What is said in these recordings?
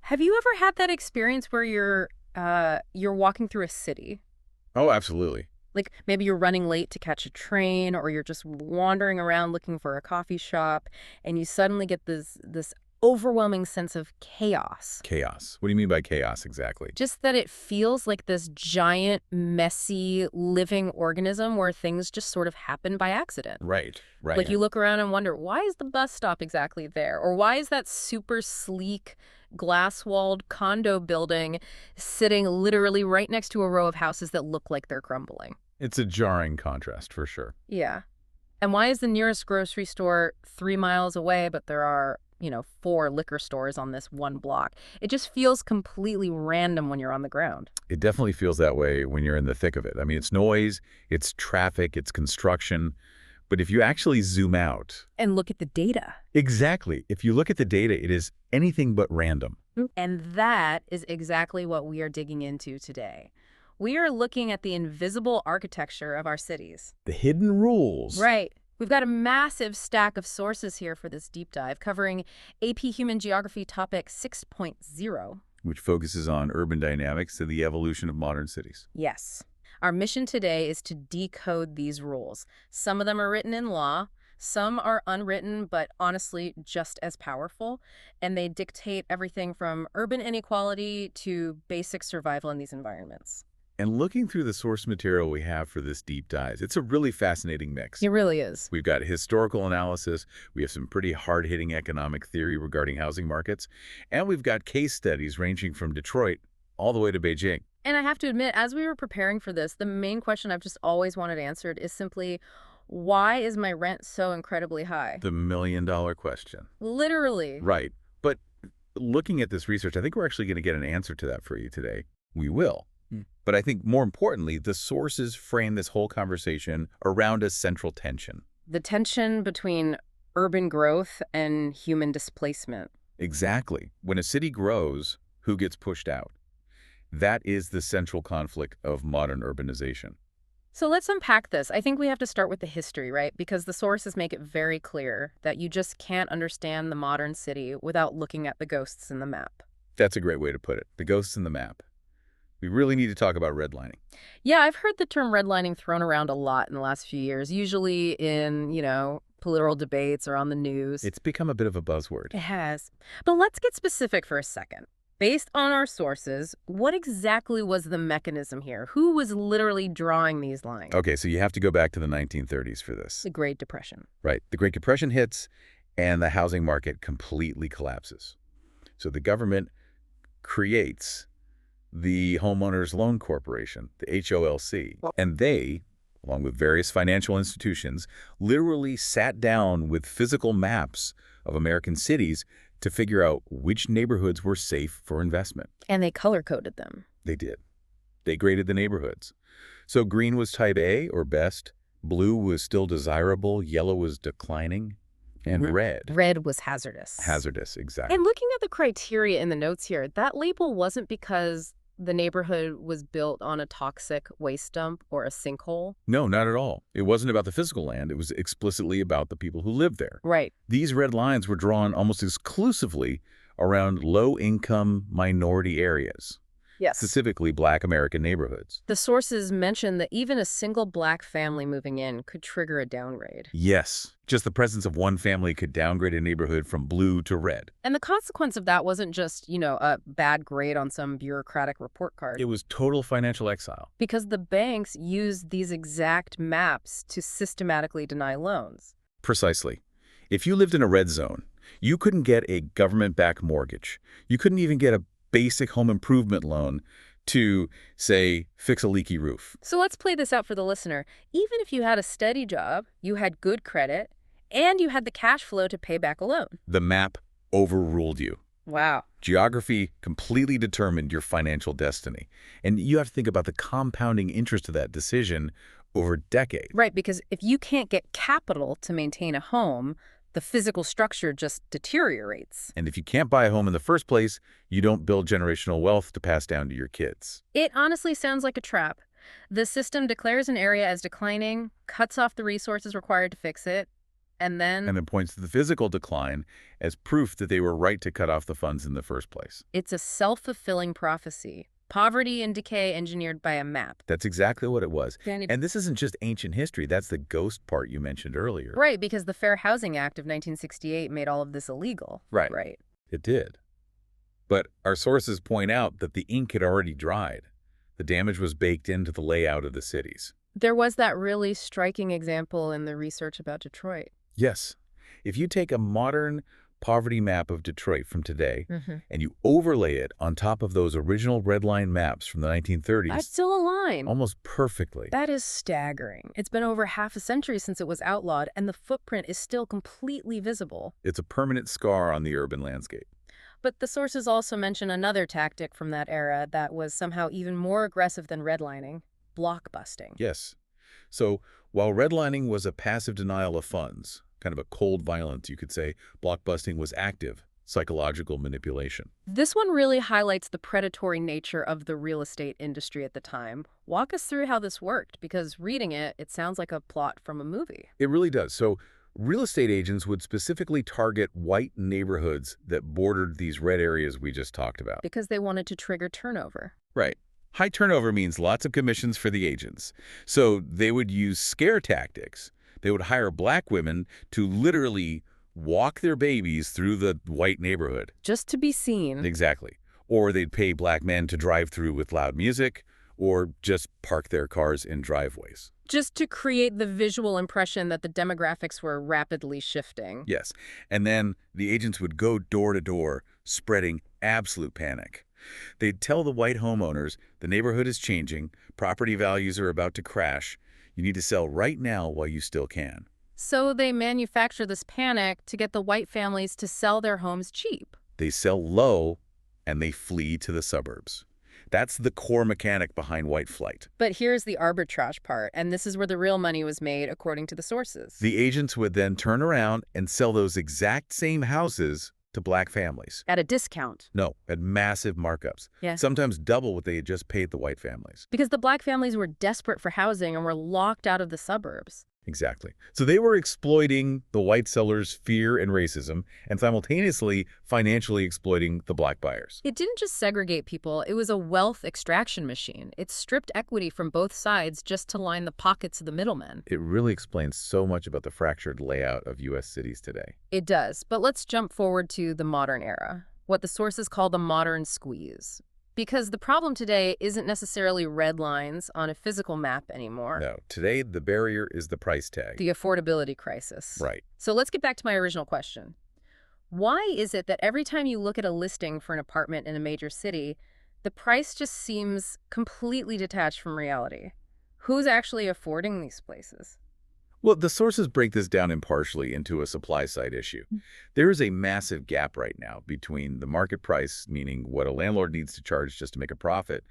Have you ever had that experience where you're walking through a city? Oh, absolutely. Like maybe you're running late to catch a train or you're just wandering around looking for a coffee shop and you suddenly get this overwhelming sense of chaos. Chaos. What do you mean by chaos exactly? Just that it feels like this giant, messy, living organism where things just sort of happen by accident. Right, Like right. you look around and wonder, why is the bus stop exactly there? Or why is that super sleek, glass-walled condo building sitting literally right next to a row of houses that look like they're crumbling? It's a jarring contrast for sure. Yeah. And why is the nearest grocery store 3 miles away, but there are, 4 liquor stores on this one block? It just feels completely random when you're on the ground. It definitely feels that way when you're in the thick of it. I mean, it's noise, it's traffic, it's construction. But if you actually zoom out, And look at the data. exactly, if you look at the data, it is anything but random. And that is exactly what we are digging into today. We are looking at the invisible architecture of our cities. The hidden rules. Right. We've got a massive stack of sources here for this deep dive, covering AP Human Geography topic 6.0. Which focuses on urban dynamics and the evolution of modern cities. Yes. Our mission today is to decode these rules. Some of them are written in law, some are unwritten, but honestly just as powerful, and they dictate everything from urban inequality to basic survival in these environments. And looking through the source material we have for this deep dive, it's a really fascinating mix. It really is. We've got historical analysis, we have some pretty hard-hitting economic theory regarding housing markets, and we've got case studies ranging from Detroit all the way to Beijing. And I have to admit, as we were preparing for this, the main question I've just always wanted answered is simply, why is my rent so incredibly high? The million-dollar question. Literally. Right. But looking at this research, I think we're actually going to get an answer to that for you today. We will. But I think more importantly, the sources frame this whole conversation around a central tension. The tension between urban growth and human displacement. Exactly. When a city grows, who gets pushed out? That is the central conflict of modern urbanization. So let's unpack this. I think we have to start with the history, right? Because the sources make it very clear that you just can't understand the modern city without looking at the ghosts in the map. That's a great way to put it. The ghosts in the map. We really need to talk about redlining. Yeah, I've heard the term redlining thrown around a lot in the last few years, usually in, political debates or on the news. It's become a bit of a buzzword. It has. But let's get specific for a second. Based on our sources, what exactly was the mechanism here? Who was literally drawing these lines? Okay, so you have to go back to the 1930s for this. The Great Depression. Right. The Great Depression hits, and the housing market completely collapses. So the government creates the Homeowners Loan Corporation, the HOLC, and they, along with various financial institutions, literally sat down with physical maps of American cities to figure out which neighborhoods were safe for investment. And they color-coded them. They did. They graded the neighborhoods. So green was type A or best, blue was still desirable, yellow was declining, and red. Red was hazardous. Hazardous, exactly. And looking at the criteria in the notes here, that label wasn't because the neighborhood was built on a toxic waste dump or a sinkhole. No, not at all. It wasn't about the physical land. It was explicitly about the people who lived there. Right. These red lines were drawn almost exclusively around low-income minority areas, Yes. specifically Black American neighborhoods. The sources mention that even a single Black family moving in could trigger a downgrade. Yes, just the presence of one family could downgrade a neighborhood from blue to red. And the consequence of that wasn't just, a bad grade on some bureaucratic report card. It was total financial exile. Because the banks used these exact maps to systematically deny loans. Precisely. If you lived in a red zone, you couldn't get a government-backed mortgage. You couldn't even get a basic home improvement loan to, say, fix a leaky roof. So let's play this out for the listener. Even if you had a steady job, you had good credit, and you had the cash flow to pay back a loan. The map overruled you. Wow. Geography completely determined your financial destiny. And you have to think about the compounding interest of that decision over decades. Right, because if you can't get capital to maintain a home, the physical structure just deteriorates. And if you can't buy a home in the first place, you don't build generational wealth to pass down to your kids. It honestly sounds like a trap. The system declares an area as declining, cuts off the resources required to fix it, And then And then points to the physical decline as proof that they were right to cut off the funds in the first place. it's a self-fulfilling prophecy. Poverty and decay engineered by a map. That's exactly what it was. Danny- And this isn't just ancient history. That's the ghost part you mentioned earlier. Right, because the Fair Housing Act of 1968 made all of this illegal. Right. Right. It did. But our sources point out that the ink had already dried. The damage was baked into the layout of the cities. There was that really striking example in the research about Detroit. Yes. If you take a modern poverty map of Detroit from today Mm-hmm. and you overlay it on top of those original red line maps from the 1930s, That's still a line. almost perfectly. That is staggering. It's been over half a century since it was outlawed, and the footprint is still completely visible. It's a permanent scar on the urban landscape. But the sources also mention another tactic from that era that was somehow even more aggressive than redlining: blockbusting. Yes. So while redlining was a passive denial of funds, kind of a cold violence, you could say, blockbusting was active, psychological manipulation. This one really highlights the predatory nature of the real estate industry at the time. Walk us through how this worked, because reading it, it sounds like a plot from a movie. It really does. So real estate agents would specifically target white neighborhoods that bordered these red areas we just talked about. Because they wanted to trigger turnover. Right. High turnover means lots of commissions for the agents. So they would use scare tactics. They would hire black women to literally walk their babies through the white neighborhood. Just to be seen. Exactly. Or they'd pay black men to drive through with loud music, or just park their cars in driveways. Just to create the visual impression that the demographics were rapidly shifting. Yes. And then the agents would go door to door, spreading absolute panic. They'd tell the white homeowners the neighborhood is changing, property values are about to crash, you need to sell right now while you still can. So they manufacture this panic to get the white families to sell their homes cheap. They sell low, and they flee to the suburbs. That's the core mechanic behind white flight. But here's the arbitrage part, and this is where the real money was made according to the sources. The agents would then turn around and sell those exact same houses to black families. At a discount. No, at massive markups. Yeah. Sometimes double what they had just paid the white families. Because the black families were desperate for housing and were locked out of the suburbs. Exactly. So they were exploiting the white sellers' fear and racism and simultaneously financially exploiting the black buyers. It didn't just segregate people, it was a wealth extraction machine. It stripped equity from both sides just to line the pockets of the middlemen. It really explains so much about the fractured layout of U.S. cities today. It does, but let's jump forward to the modern era, what the sources call the modern squeeze. Because the problem today isn't necessarily red lines on a physical map anymore. No, today the barrier is the price tag. The affordability crisis. Right. So let's get back to my original question. Why is it that every time you look at a listing for an apartment in a major city, the price just seems completely detached from reality? Who's actually affording these places? Well, the sources break this down impartially into a supply-side issue. There is a massive gap right now between the market price, meaning what a landlord needs to charge just to make a profit,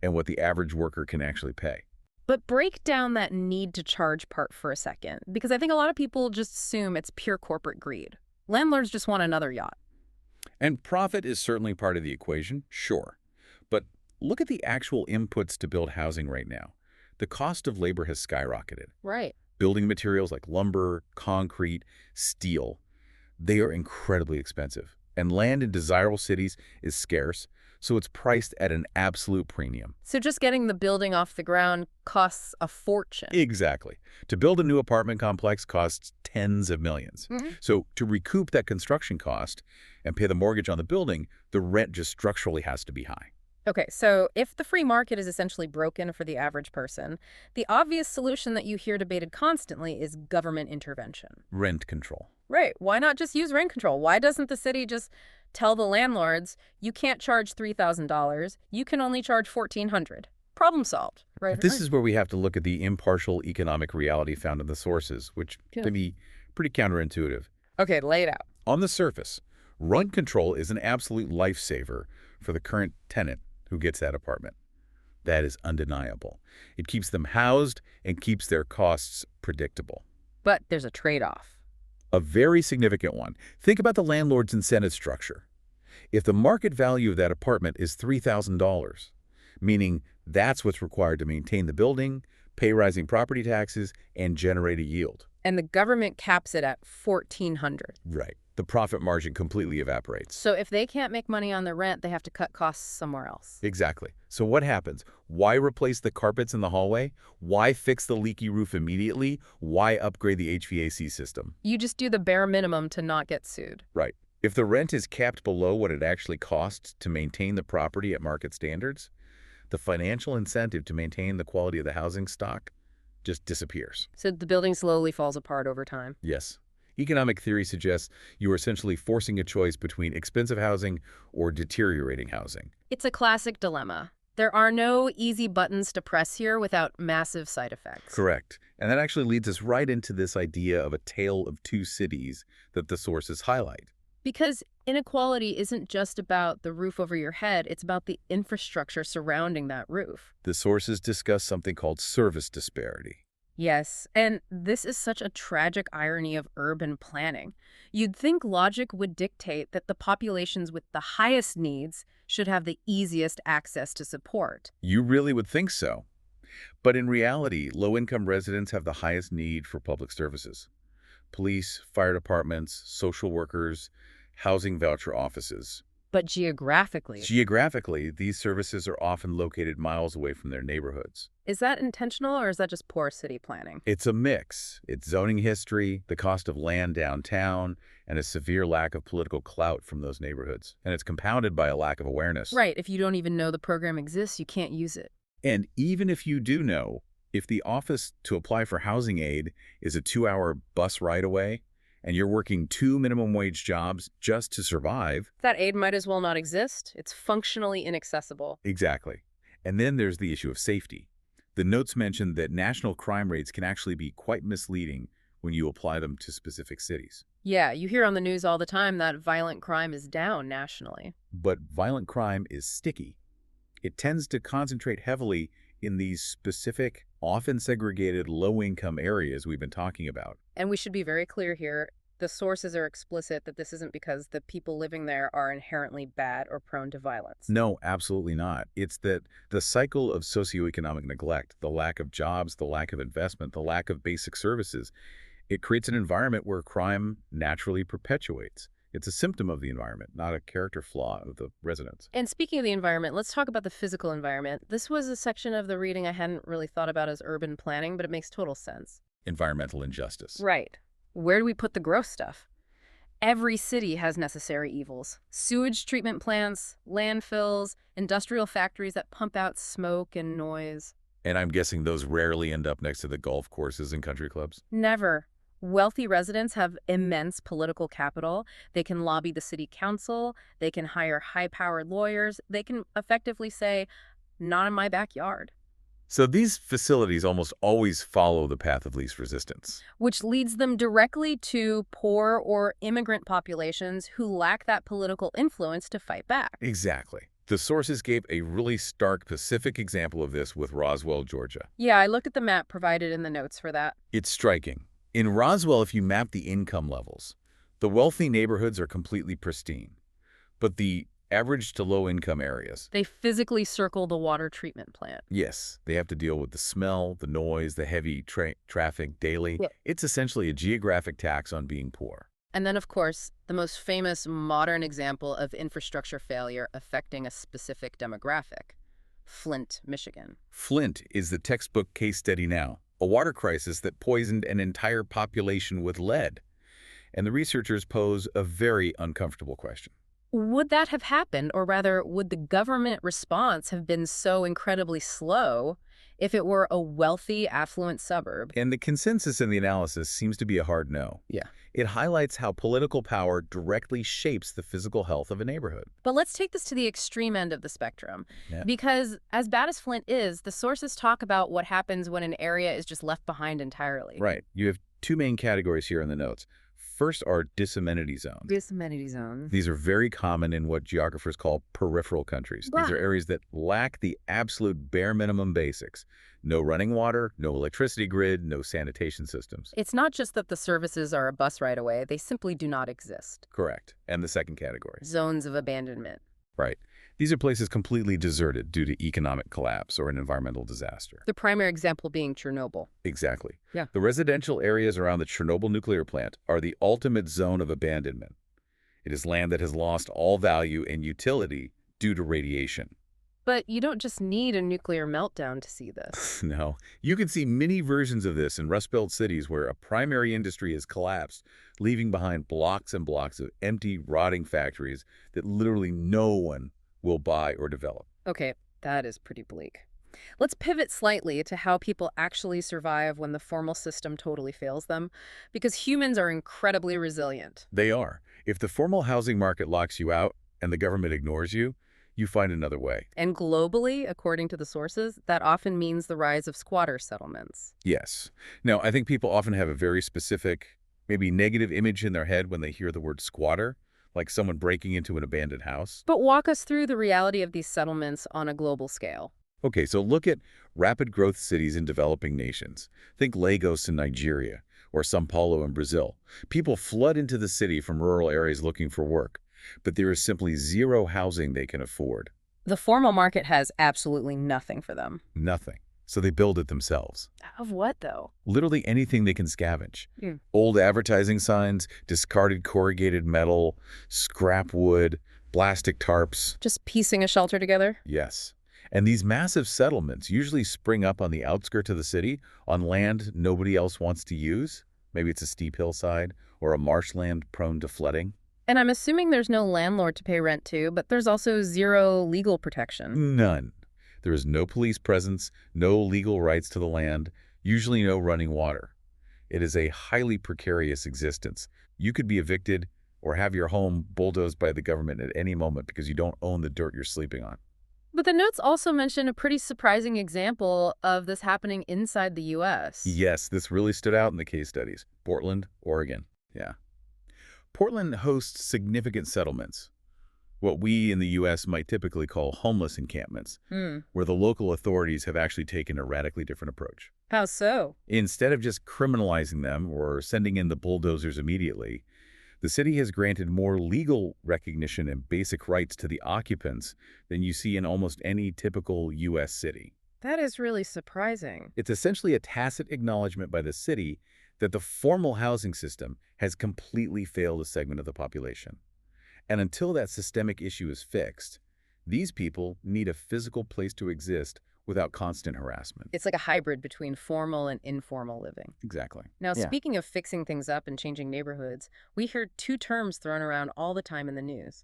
and what the average worker can actually pay. But break down that need to charge part for a second, because I think a lot of people just assume it's pure corporate greed. Landlords just want another yacht. And profit is certainly part of the equation, sure. But look at the actual inputs to build housing right now. The cost of labor has skyrocketed. Right. Building materials like lumber, concrete, steel, they are incredibly expensive. And land in desirable cities is scarce, so it's priced at an absolute premium. So just getting the building off the ground costs a fortune. Exactly. To build a new apartment complex costs tens of millions. So to recoup that construction cost and pay the mortgage on the building, the rent just structurally has to be high. Okay, so if the free market is essentially broken for the average person, the obvious solution that you hear debated constantly is government intervention. Rent control. Right. Why not just use rent control? Why doesn't the city just tell the landlords, you can't charge $3,000, you can only charge $1,400? Problem solved, right? This is where we have to look at the impartial economic reality found in the sources, which can be pretty counterintuitive. Okay, lay it out. On the surface, rent control is an absolute lifesaver for the current tenant who gets that apartment. That is undeniable. It keeps them housed and keeps their costs predictable. But there's a trade-off. A very significant one. Think about the landlord's incentive structure. If the market value of that apartment is $3,000, meaning that's what's required to maintain the building, pay rising property taxes, and generate a yield. And the government caps it at $1,400. Right. The profit margin completely evaporates. So if they can't make money on the rent, they have to cut costs somewhere else. Exactly. So what happens? Why replace the carpets in the hallway? Why fix the leaky roof immediately? Why upgrade the HVAC system? You just do the bare minimum to not get sued. Right. If the rent is capped below what it actually costs to maintain the property at market standards, the financial incentive to maintain the quality of the housing stock just disappears. So the building slowly falls apart over time. Yes. Economic theory suggests you are essentially forcing a choice between expensive housing or deteriorating housing. It's a classic dilemma. There are no easy buttons to press here without massive side effects. Correct. And that actually leads us right into this idea of a tale of two cities that the sources highlight. Because inequality isn't just about the roof over your head, it's about the infrastructure surrounding that roof. The sources discuss something called service disparity. Yes, and this is such a tragic irony of urban planning. You'd think logic would dictate that the populations with the highest needs should have the easiest access to support. You really would think so. But in reality, low-income residents have the highest need for public services. Police, fire departments, social workers, housing voucher offices. But geographically, Geographically, these services are often located miles away from their neighborhoods. is that intentional or is that just poor city planning? It's a mix. It's zoning history, the cost of land downtown, and a severe lack of political clout from those neighborhoods. And it's compounded by a lack of awareness. Right, if you don't even know the program exists, you can't use it. And even if you do know, if the office to apply for housing aid is a 2-hour bus ride away, and you're working 2 minimum wage jobs just to survive. That aid might as well not exist. It's functionally inaccessible. Exactly. And then there's the issue of safety. The notes mention that national crime rates can actually be quite misleading when you apply them to specific cities. Yeah, you hear on the news all the time that violent crime is down nationally. But violent crime is sticky. It tends to concentrate heavily in these specific, often segregated, low-income areas we've been talking about. And we should be very clear here. The sources are explicit that this isn't because the people living there are inherently bad or prone to violence. No, absolutely not. It's that the cycle of socioeconomic neglect, the lack of jobs, the lack of investment, the lack of basic services, it creates an environment where crime naturally perpetuates. It's a symptom of the environment, not a character flaw of the residents. And speaking of the environment, let's talk about the physical environment. This was a section of the reading I hadn't really thought about as urban planning, but it makes total sense. Environmental injustice. Right. Where do we put the gross stuff? Every city has necessary evils. Sewage treatment plants, landfills, industrial factories that pump out smoke and noise. And I'm guessing those rarely end up next to the golf courses and country clubs. Never. Wealthy residents have immense political capital. They can lobby the city council. They can hire high-powered lawyers. They can effectively say, not in my backyard. So these facilities almost always follow the path of least resistance. Which leads them directly to poor or immigrant populations who lack that political influence to fight back. Exactly. The sources gave a really stark Pacific example of this with Roswell, Georgia. Yeah, I looked at the map provided in the notes for that. It's striking. In Roswell, if you map the income levels, the wealthy neighborhoods are completely pristine. But the average to low-income areas, They physically circle the water treatment plant. yes, they have to deal with the smell, the noise, the heavy traffic daily. Yep. It's essentially a geographic tax on being poor. And then, of course, the most famous modern example of infrastructure failure affecting a specific demographic, Flint, Michigan. Flint is the textbook case study now, a water crisis that poisoned an entire population with lead. And the researchers pose a very uncomfortable question. Would that have happened, or rather, would the government response have been so incredibly slow if it were a wealthy, affluent suburb? And the consensus in the analysis seems to be a hard no. Yeah. It highlights how political power directly shapes the physical health of a neighborhood. But let's take this to the extreme end of the spectrum. Yeah. Because as bad as Flint is, the sources talk about what happens when an area is just left behind entirely. Right. You have two main categories here in the notes. First are disamenity zones. Disamenity zones. These are very common in what geographers call peripheral countries. These are areas that lack the absolute bare minimum basics. No running water, no electricity grid, no sanitation systems. It's not just that the services are a bus ride away, they simply do not exist. Correct. And the second category. Zones of abandonment. Right. These are places completely deserted due to economic collapse or an environmental disaster. The primary example being Chernobyl. Exactly. Yeah. The residential areas around the Chernobyl nuclear plant are the ultimate zone of abandonment. It is land that has lost all value and utility due to radiation. But you don't just need a nuclear meltdown to see this. No, you can see many versions of this in Rust Belt cities where a primary industry has collapsed, leaving behind blocks and blocks of empty, rotting factories that literally no one will buy or develop. Okay, that is pretty bleak. Let's pivot slightly to how people actually survive when the formal system totally fails them, because humans are incredibly resilient. They are. If the formal housing market locks you out and the government ignores you, you find another way. And globally, according to the sources, that often means the rise of squatter settlements. Yes. Now, I think people often have a very specific, maybe negative image in their head when they hear the word squatter, like someone breaking into an abandoned house. But walk us through the reality of these settlements on a global scale. Okay, so look at rapid growth cities in developing nations. Think Lagos in Nigeria or São Paulo in Brazil. People flood into the city from rural areas looking for work, but there is simply zero housing they can afford. The formal market has absolutely nothing for them. Nothing. So they build it themselves. Of what, though? Literally anything they can scavenge. Hmm. Old advertising signs, discarded corrugated metal, scrap wood, plastic tarps. Just piecing a shelter together? Yes. And these massive settlements usually spring up on the outskirts of the city, on land nobody else wants to use. Maybe it's a steep hillside or a marshland prone to flooding. And I'm assuming there's no landlord to pay rent to, but there's also zero legal protection. None. There is no police presence, no legal rights to the land, usually no running water. It is a highly precarious existence. You could be evicted or have your home bulldozed by the government at any moment because you don't own the dirt you're sleeping on. But the notes also mention a pretty surprising example of this happening inside the U.S. Yes, this really stood out in the case studies. Portland, Oregon. Yeah. Portland hosts significant settlements, what we in the U.S. might typically call homeless encampments, where the local authorities have actually taken a radically different approach. How so? Instead of just criminalizing them or sending in the bulldozers immediately, the city has granted more legal recognition and basic rights to the occupants than you see in almost any typical U.S. city. That is really surprising. It's essentially a tacit acknowledgement by the city that the formal housing system has completely failed a segment of the population. And until that systemic issue is fixed, these people need a physical place to exist without constant harassment. It's like a hybrid between formal and informal living. Exactly. Now, Yeah. speaking of fixing things up and changing neighborhoods, we hear two terms thrown around all the time in the news: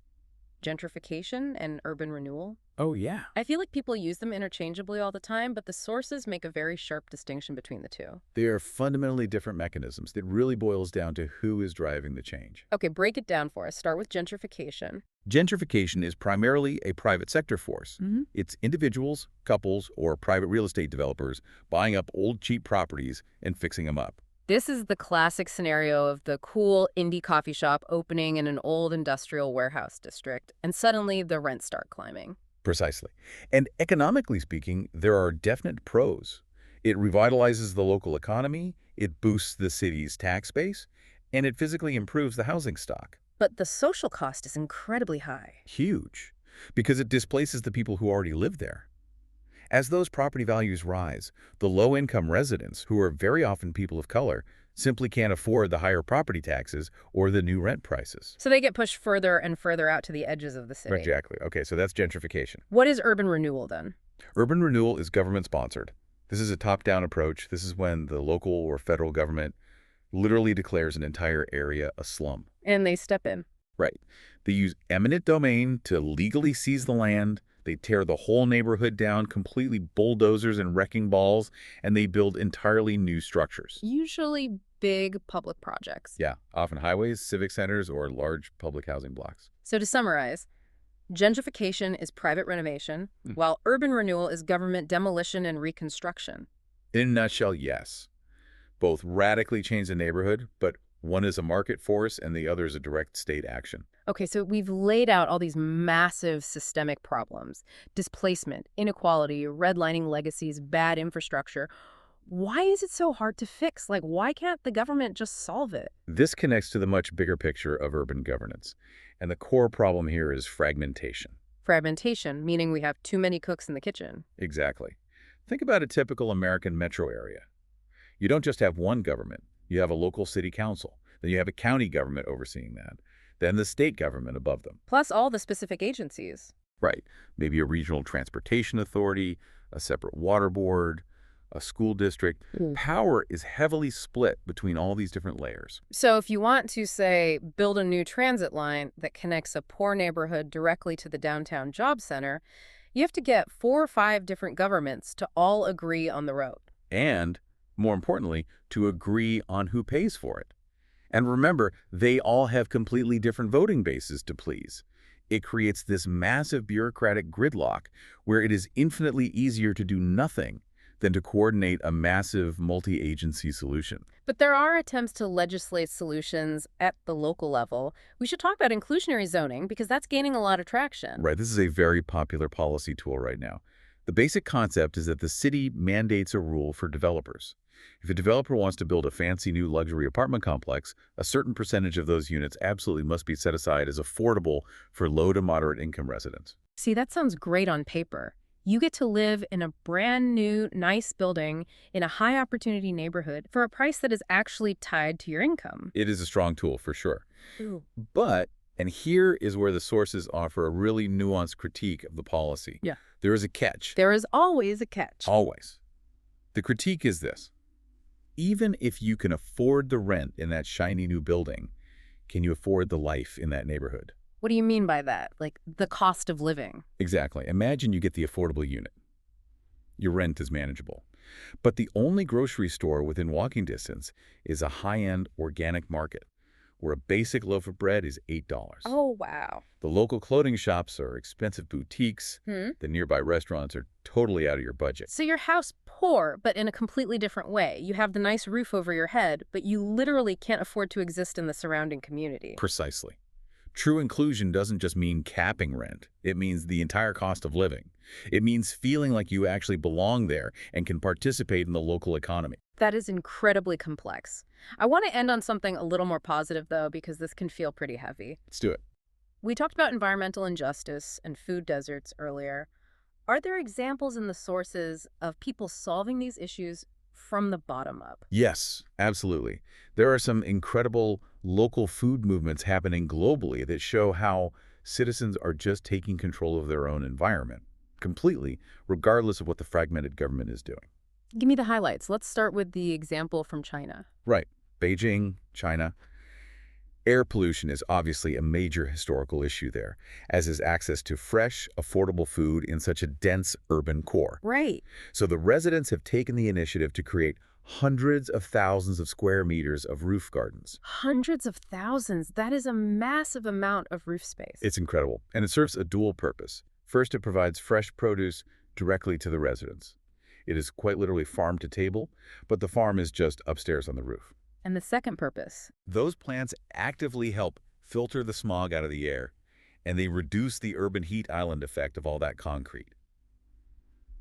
gentrification and urban renewal. Oh, yeah. I feel like people use them interchangeably all the time, but the sources make a very sharp distinction between the two. They are fundamentally different mechanisms. It really boils down to who is driving the change. Okay, break it down for us. Start with gentrification. Gentrification is primarily a private sector force. It's individuals, couples, or private real estate developers buying up old, cheap properties and fixing them up. This is the classic scenario of the cool indie coffee shop opening in an old industrial warehouse district, and suddenly the rents start climbing. Precisely. And economically speaking, there are definite pros. It revitalizes the local economy, it boosts the city's tax base, and it physically improves the housing stock. But the social cost is incredibly high. Huge, because it displaces the people who already live there. As those property values rise, the low-income residents, who are very often people of color, simply can't afford the higher property taxes or the new rent prices. So they get pushed further and further out to the edges of the city. Exactly. Okay, so that's gentrification. What is urban renewal then? Urban renewal is government-sponsored. This is a top-down approach. This is when the local or federal government literally declares an entire area a slum. And they step in. Right. They use eminent domain to legally seize the land. They tear the whole neighborhood down, completely bulldozers and wrecking balls, and they build entirely new structures. Usually big public projects. Yeah, often highways, civic centers, or large public housing blocks. So to summarize, gentrification is private renovation, while urban renewal is government demolition and reconstruction. In a nutshell, yes. Both radically change the neighborhood, but one is a market force and the other is a direct state action. Okay, so we've laid out all these massive systemic problems: displacement, inequality, redlining legacies, bad infrastructure. Why is it so hard to fix? Like, why can't the government just solve it? This connects to the much bigger picture of urban governance. And the core problem here is fragmentation. Fragmentation, meaning we have too many cooks in the kitchen. Exactly. Think about a typical American metro area. You don't just have one government. You have a local city council. Then you have a county government overseeing that. Then the state government above them. Plus all the specific agencies. Right. Maybe a regional transportation authority, a separate water board, a school district. Power is heavily split between all these different layers. So if you want to, say, build a new transit line that connects a poor neighborhood directly to the downtown job center, you have to get 4 or 5 different governments to all agree on the road. And, more importantly, to agree on who pays for it. And remember, they all have completely different voting bases to please. It creates this massive bureaucratic gridlock where it is infinitely easier to do nothing than to coordinate a massive multi-agency solution. But there are attempts to legislate solutions at the local level. We should talk about inclusionary zoning because that's gaining a lot of traction. Right, this is a very popular policy tool right now. The basic concept is that the city mandates a rule for developers. If a developer wants to build a fancy new luxury apartment complex, a certain percentage of those units absolutely must be set aside as affordable for low to moderate income residents. See, that sounds great on paper. You get to live in a brand new, nice building in a high opportunity neighborhood for a price that is actually tied to your income. It is a strong tool for sure. Ooh. But, and here is where the sources offer a really nuanced critique of the policy. Yeah. There is a catch. There is always a catch. Always. The critique is this. Even if you can afford the rent in that shiny new building, can you afford the life in that neighborhood? What do you mean by that? Like the cost of living? Exactly. Imagine you get the affordable unit. Your rent is manageable. But the only grocery store within walking distance is a high-end organic market, where a basic loaf of bread is $8. Oh, wow. The local clothing shops are expensive boutiques. The nearby restaurants are totally out of your budget. So your house poor, but in a completely different way. You have the nice roof over your head, but you literally can't afford to exist in the surrounding community. Precisely. True inclusion doesn't just mean capping rent. It means the entire cost of living. It means feeling like you actually belong there and can participate in the local economy. That is incredibly complex. I want to end on something a little more positive, though, because this can feel pretty heavy. Let's do it. We talked about environmental injustice and food deserts earlier. Are there examples in the sources of people solving these issues from the bottom up? Yes, absolutely. There are some incredible local food movements happening globally that show how citizens are just taking control of their own environment completely, regardless of what the fragmented government is doing. Give me the highlights. Let's start with the example from China. Right. Beijing, China. Air pollution is obviously a major historical issue there, as is access to fresh, affordable food in such a dense urban core. Right. So the residents have taken the initiative to create hundreds of thousands of square meters of roof gardens. Hundreds of thousands. That is a massive amount of roof space. It's incredible, and it serves a dual purpose. First, it provides fresh produce directly to the residents. It is quite literally farm to table, but the farm is just upstairs on the roof. And the second purpose? Those plants actively help filter the smog out of the air, and they reduce the urban heat island effect of all that concrete.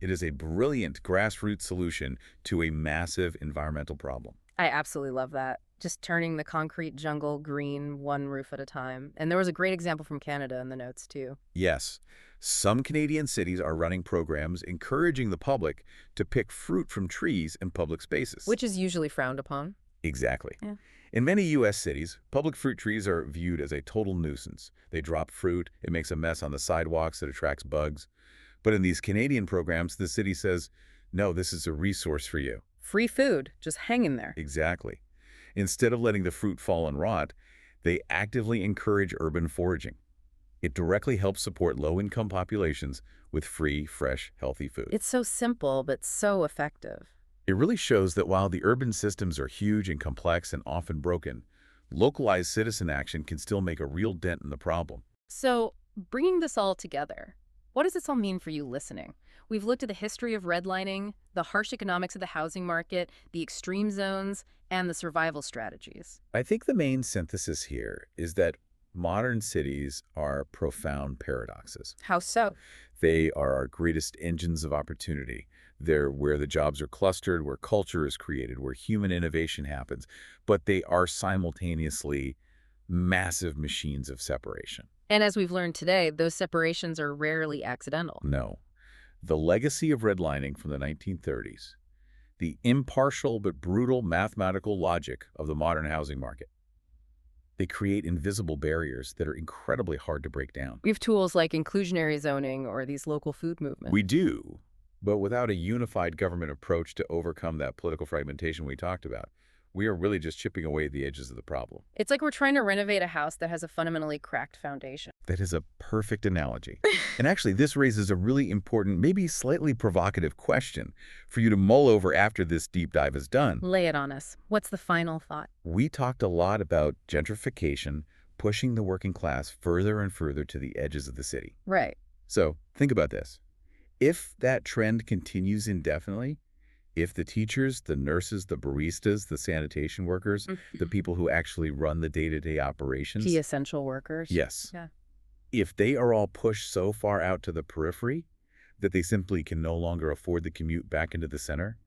It is a brilliant grassroots solution to a massive environmental problem. I absolutely love that. Just turning the concrete jungle green one roof at a time. And there was a great example from Canada in the notes, too. Yes, some Canadian cities are running programs encouraging the public to pick fruit from trees in public spaces. Which is usually frowned upon. Exactly. Yeah. In many U.S. cities, public fruit trees are viewed as a total nuisance. They drop fruit, it makes a mess on the sidewalks, it attracts bugs. But in these Canadian programs, the city says, no, this is a resource for you. Free food, just hanging there. Exactly. Instead of letting the fruit fall and rot, they actively encourage urban foraging. It directly helps support low-income populations with free, fresh, healthy food. It's so simple, but so effective. It really shows that while the urban systems are huge and complex and often broken, localized citizen action can still make a real dent in the problem. So, bringing this all together, what does this all mean for you listening? We've looked at the history of redlining, the harsh economics of the housing market, the extreme zones, and the survival strategies. I think the main synthesis here is that modern cities are profound paradoxes. How so? They are our greatest engines of opportunity. They're where the jobs are clustered, where culture is created, where human innovation happens. But they are simultaneously massive machines of separation. And as we've learned today, those separations are rarely accidental. No. The legacy of redlining from the 1930s, the impartial but brutal mathematical logic of the modern housing market, they create invisible barriers that are incredibly hard to break down. We have tools like inclusionary zoning or these local food movements. We do, but without a unified government approach to overcome that political fragmentation we talked about, we are really just chipping away at the edges of the problem. It's like we're trying to renovate a house that has a fundamentally cracked foundation. That is a perfect analogy. And actually, this raises a really important, maybe slightly provocative question for you to mull over after this deep dive is done. Lay it on us. What's the final thought? We talked a lot about gentrification pushing the working class further and further to the edges of the city. Right. So think about this. If that trend continues indefinitely, if the teachers, the nurses, the baristas, the sanitation workers, the people who actually run the day-to-day operations, Key essential workers. yes, Yeah. if they are all pushed so far out to the periphery that they simply can no longer afford the commute back into the center,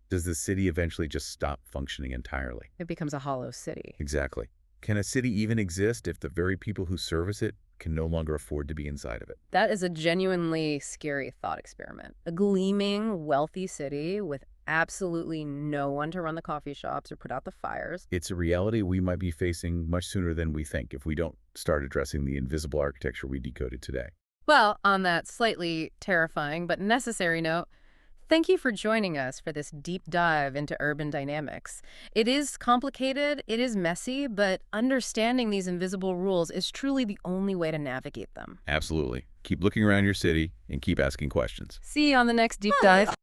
does the city eventually just stop functioning entirely? It becomes a hollow city. Exactly. Can a city even exist if the very people who service it can no longer afford to be inside of it? That is a genuinely scary thought experiment. A gleaming, wealthy city with absolutely no one to run the coffee shops or put out the fires. It's a reality we might be facing much sooner than we think if we don't start addressing the invisible architecture we decoded today. Well, on that slightly terrifying but necessary note, thank you for joining us for this deep dive into urban dynamics. It is complicated, it is messy, but understanding these invisible rules is truly the only way to navigate them. Absolutely. Keep looking around your city and keep asking questions. See you on the next deep dive.